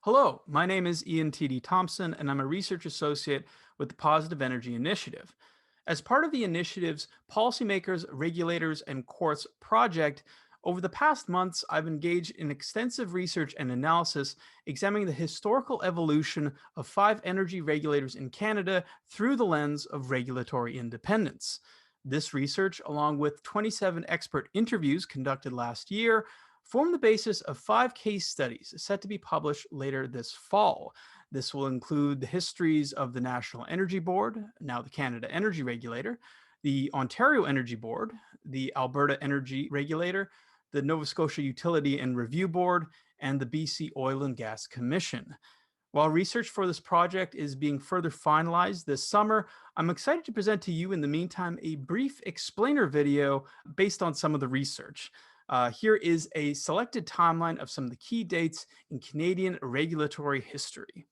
Hello, my name is Ian T.D. Thomson, and I'm a research associate with the Positive Energy Initiative. As part of the initiative's Policymakers, Regulators and Courts project, over the past months, I've engaged in extensive research and analysis examining the historical evolution of five energy regulators in Canada through the lens of regulatory independence. This research, along with 27 expert interviews conducted last year, form the basis of five case studies set to be published later this fall. This will include the histories of the National Energy Board, now the Canada Energy Regulator, the Ontario Energy Board, the Alberta Energy Regulator, the Nova Scotia Utility and Review Board, and the BC Oil and Gas Commission. While research for this project is being further finalized this summer, I'm excited to present to you in the meantime a brief explainer video based on some of the research. Here is a selected timeline of some of the key dates in Canadian regulatory history.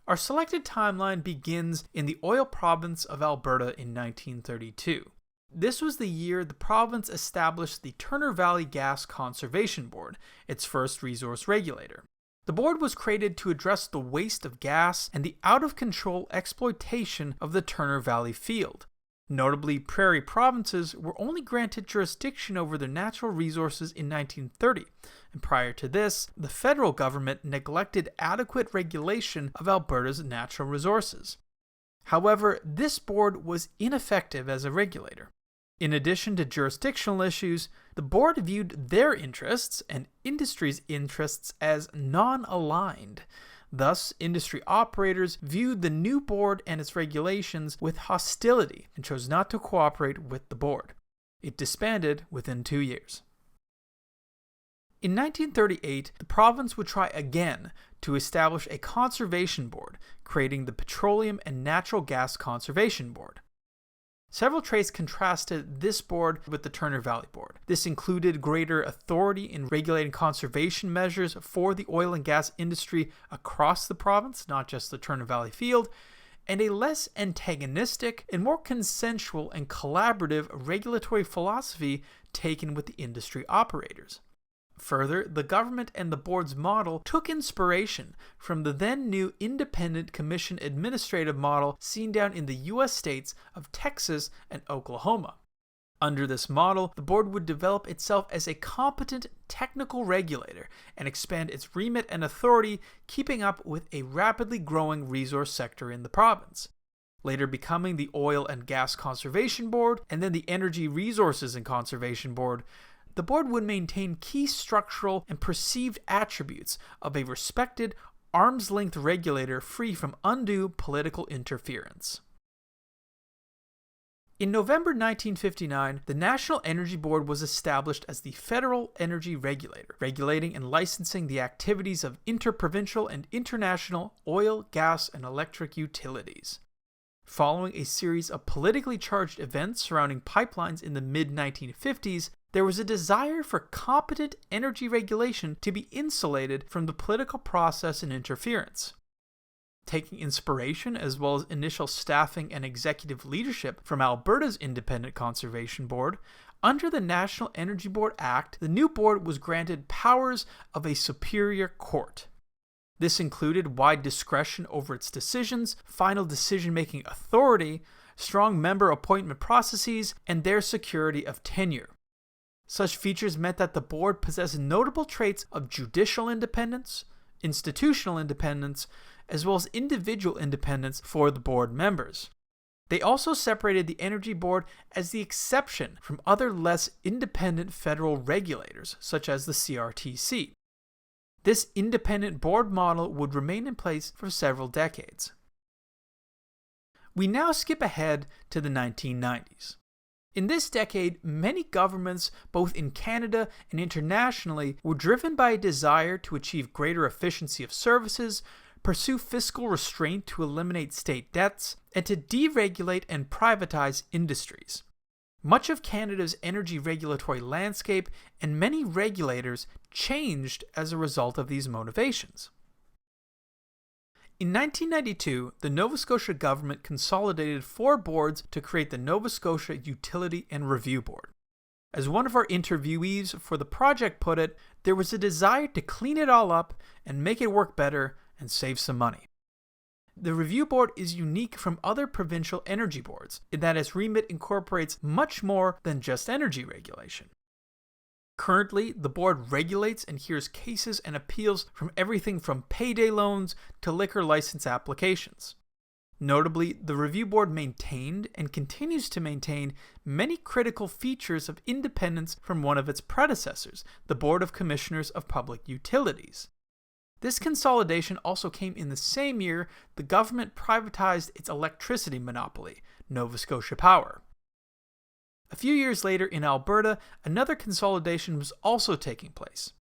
Our selected timeline begins in the oil province of Alberta in 1932. This was the year the province established the Turner Valley Gas Conservation Board, its first resource regulator. The board was created to address the waste of gas and the out-of-control exploitation of the Turner Valley field. Notably, prairie provinces were only granted jurisdiction over their natural resources in 1930, and prior to this, the federal government neglected adequate regulation of Alberta's natural resources. However, this board was ineffective as a regulator. In addition to jurisdictional issues, the board viewed their interests and industry's interests as non-aligned. Thus, industry operators viewed the new board and its regulations with hostility and chose not to cooperate with the board. It disbanded within 2 years. In 1938, the province would try again to establish a conservation board, creating the Petroleum and Natural Gas Conservation Board. Several traits contrasted this board with the Turner Valley Board. This included greater authority in regulating conservation measures for the oil and gas industry across the province, not just the Turner Valley field, and a less antagonistic and more consensual and collaborative regulatory philosophy taken with the industry operators. Further, the government and the board's model took inspiration from the then new independent commission administrative model seen down in the U.S. states of Texas and Oklahoma. Under this model, the board would develop itself as a competent technical regulator and expand its remit and authority, keeping up with a rapidly growing resource sector in the province. Later becoming the Oil and Gas Conservation Board and then the Energy Resources and Conservation Board, the board would maintain key structural and perceived attributes of a respected, arm's-length regulator free from undue political interference. In November 1959, the National Energy Board was established as the Federal Energy Regulator, regulating and licensing the activities of interprovincial and international oil, gas, and electric utilities. Following a series of politically charged events surrounding pipelines in the mid-1950s, there was a desire for competent energy regulation to be insulated from the political process and interference. Taking inspiration as well as initial staffing and executive leadership from Alberta's Independent Conservation Board, under the National Energy Board Act, the new board was granted powers of a superior court. This included wide discretion over its decisions, final decision-making authority, strong member appointment processes, and their security of tenure. Such features meant that the board possessed notable traits of judicial independence, institutional independence, as well as individual independence for the board members. They also separated the Energy Board as the exception from other less independent federal regulators, such as the CRTC. This independent board model would remain in place for several decades. We now skip ahead to the 1990s. In this decade, many governments, both in Canada and internationally, were driven by a desire to achieve greater efficiency of services, pursue fiscal restraint to eliminate state debts, and to deregulate and privatize industries. Much of Canada's energy regulatory landscape and many regulators changed as a result of these motivations. In 1992, the Nova Scotia government consolidated 4 boards to create the Nova Scotia Utility and Review Board. As one of our interviewees for the project put it, there was a desire to clean it all up and make it work better and save some money. The review board is unique from other provincial energy boards in that its remit incorporates much more than just energy regulation. Currently, the board regulates and hears cases and appeals from everything from payday loans to liquor license applications. Notably, the review board maintained and continues to maintain many critical features of independence from one of its predecessors, the Board of Commissioners of Public Utilities. This consolidation also came in the same year the government privatized its electricity monopoly, Nova Scotia Power. A few years later in Alberta, another consolidation was also taking place.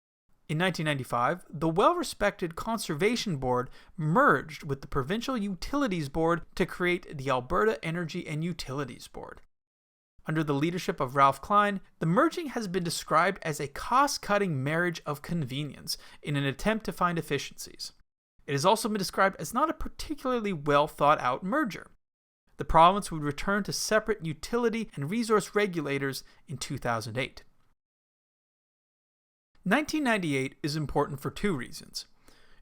In 1995, the well-respected Conservation Board merged with the Provincial Utilities Board to create the Alberta Energy and Utilities Board. Under the leadership of Ralph Klein, the merging has been described as a cost-cutting marriage of convenience in an attempt to find efficiencies. It has also been described as not a particularly well-thought-out merger. The province would return to separate utility and resource regulators in 2008. 1998 is important for two reasons.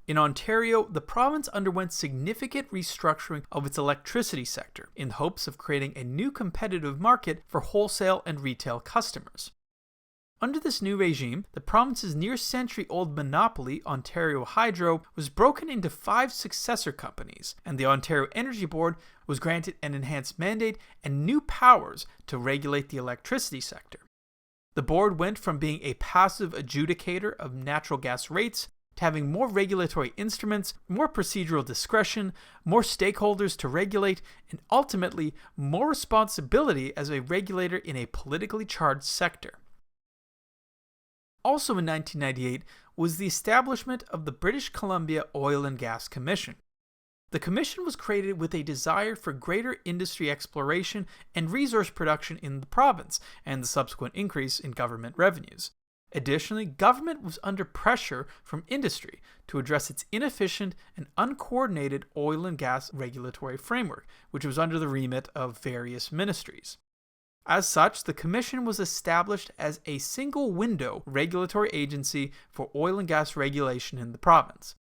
In Ontario, the province underwent significant restructuring of its electricity sector in hopes of creating a new competitive market for wholesale and retail customers. Under this new regime, the province's near-century-old monopoly, Ontario Hydro, was broken into 5 successor companies, and the Ontario Energy Board was granted an enhanced mandate and new powers to regulate the electricity sector. The board went from being a passive adjudicator of natural gas rates to having more regulatory instruments, more procedural discretion, more stakeholders to regulate, and ultimately more responsibility as a regulator in a politically charged sector. Also in 1998 was the establishment of the British Columbia Oil and Gas Commission. The commission was created with a desire for greater industry exploration and resource production in the province, and the subsequent increase in government revenues. Additionally, government was under pressure from industry to address its inefficient and uncoordinated oil and gas regulatory framework, which was under the remit of various ministries. As such, the Commission was established as a single-window regulatory agency for oil and gas regulation in the province.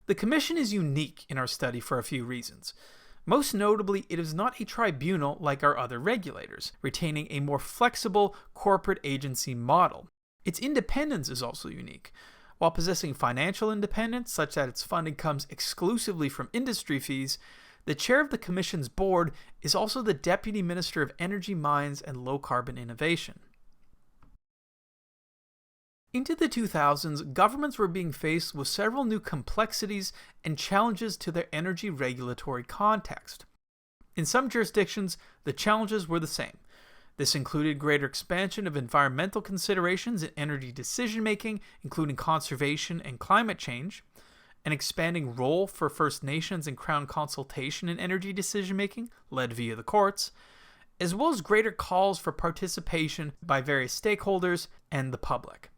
The Commission is unique in our study for a few reasons. Most notably, it is not a tribunal like our other regulators, retaining a more flexible corporate agency model. Its independence is also unique. While possessing financial independence, such that its funding comes exclusively from industry fees, the chair of the Commission's board is also the Deputy Minister of Energy, Mines, and Low-Carbon Innovation. Into the 2000s, governments were being faced with several new complexities and challenges to their energy regulatory context. In some jurisdictions, the challenges were the same. This included greater expansion of environmental considerations in energy decision-making, including conservation and climate change, an expanding role for First Nations and Crown consultation in energy decision-making, led via the courts, as well as greater calls for participation by various stakeholders and the public.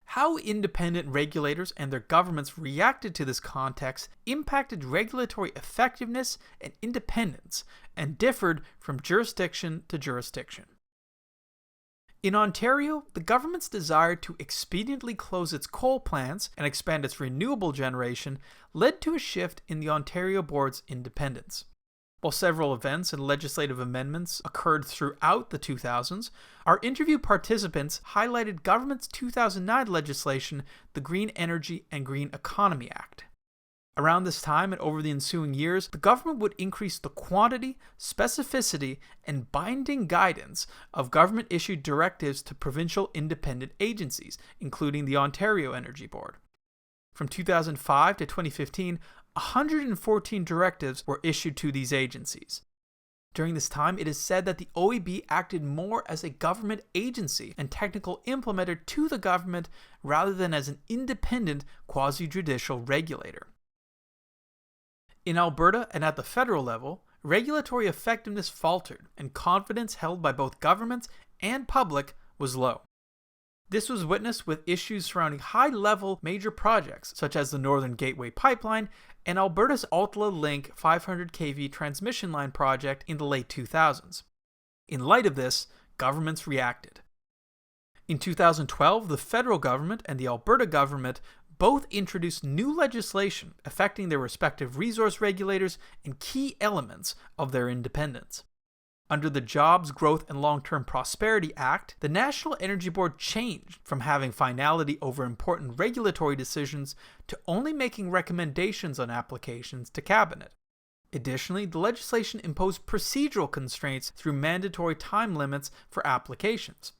How independent regulators and their governments reacted to this context impacted regulatory effectiveness and independence and differed from jurisdiction to jurisdiction. In Ontario, the government's desire to expediently close its coal plants and expand its renewable generation led to a shift in the Ontario Board's independence. While several events and legislative amendments occurred throughout the 2000s, our interview participants highlighted government's 2009 legislation, the Green Energy and Green Economy Act. Around this time and over the ensuing years, the government would increase the quantity, specificity, and binding guidance of government-issued directives to provincial independent agencies, including the Ontario Energy Board. From 2005 to 2015, 114 directives were issued to these agencies. During this time, it is said that the OEB acted more as a government agency and technical implementer to the government rather than as an independent quasi-judicial regulator. In Alberta and at the federal level, regulatory effectiveness faltered and confidence held by both governments and public was low. This was witnessed with issues surrounding high-level major projects such as the Northern Gateway Pipeline and Alberta's Altla Link 500 kV transmission line project in the late 2000s. In light of this, governments reacted. In 2012, the federal government and the Alberta government both introduced new legislation affecting their respective resource regulators and key elements of their independence. Under the Jobs, Growth and Long-Term Prosperity Act, the National Energy Board changed from having finality over important regulatory decisions to only making recommendations on applications to Cabinet. Additionally, the legislation imposed procedural constraints through mandatory time limits for applications.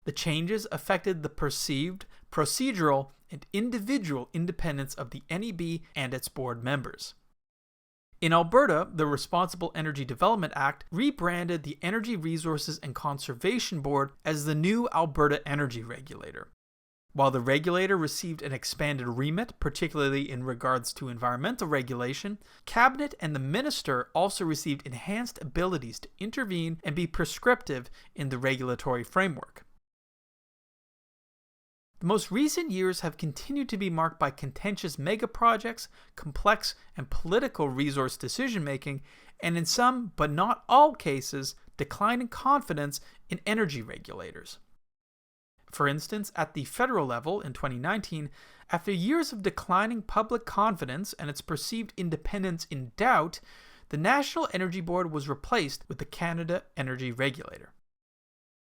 The changes affected the perceived, procedural, and individual independence of the NEB and its board members. In Alberta, the Responsible Energy Development Act rebranded the Energy Resources and Conservation Board as the new Alberta Energy Regulator. While the regulator received an expanded remit, particularly in regards to environmental regulation, Cabinet and the Minister also received enhanced abilities to intervene and be prescriptive in the regulatory framework. The most recent years have continued to be marked by contentious megaprojects, complex and political resource decision-making, and in some, but not all cases, declining confidence in energy regulators. For instance, at the federal level in 2019, after years of declining public confidence and its perceived independence in doubt, the National Energy Board was replaced with the Canada Energy Regulator.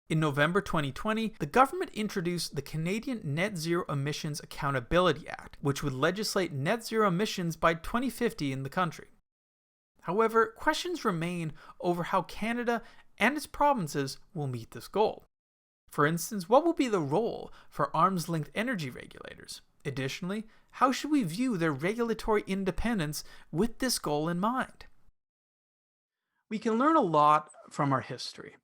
In November 2020, the government introduced the Canadian Net Zero Emissions Accountability Act, which would legislate net zero emissions by 2050 in the country. However, questions remain over how Canada and its provinces will meet this goal. For instance, what will be the role for arm's-length energy regulators? Additionally, how should we view their regulatory independence with this goal in mind? We can learn a lot from our history.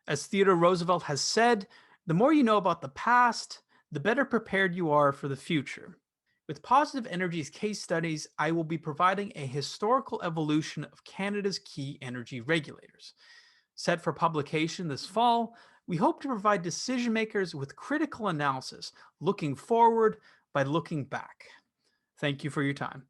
As Theodore Roosevelt has said, the more you know about the past, the better prepared you are for the future. With Positive Energy's case studies, I will be providing a historical evolution of Canada's key energy regulators. Set for publication this fall, we hope to provide decision makers with critical analysis, looking forward by looking back. Thank you for your time.